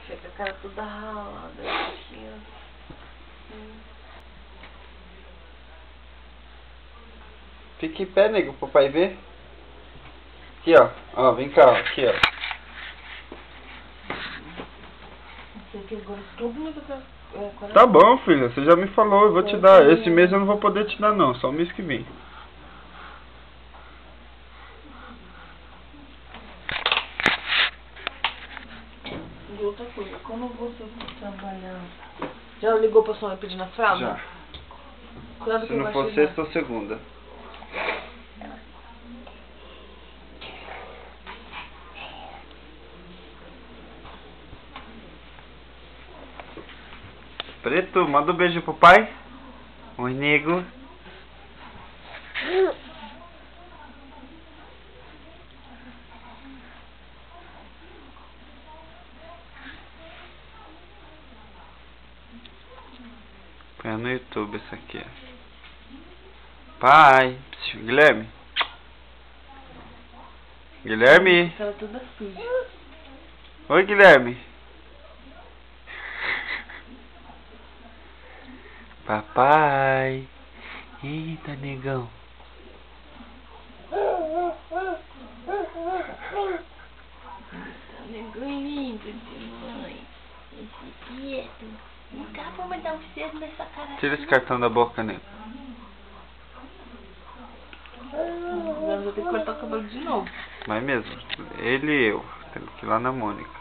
Fica a cara toda ralada, assim, ó. Fica em pé, nego, pro papai ver. Aqui, ó. Ó, vem cá, ó. Aqui, ó. Sei que agora tudo me toca. Tá bom, filha. Você já me falou. Eu vou te dar. Esse mês eu não vou poder te dar, não. Só o mês que vem. E outra coisa, quando você for trabalhar... Já ligou pra sua mãe pedindo a fralda? Já. Quando Se que não vai for chegar? sexta ou segunda. Preto, manda um beijo pro pai. Oi, nego. Põe no YouTube isso aqui. Pai. Guilherme. Guilherme. Ela toda suja. Oi, Guilherme. Papai. Eita, negão. Negão lindo de mãe. Esse quieto. Não dá pra me dar um cedo nessa cara. Tira esse cartão da boca, nego. Agora eu vou ter que cortar o cabelo de novo. Vai mesmo. Ele e eu. Temos que ir lá na Mônica.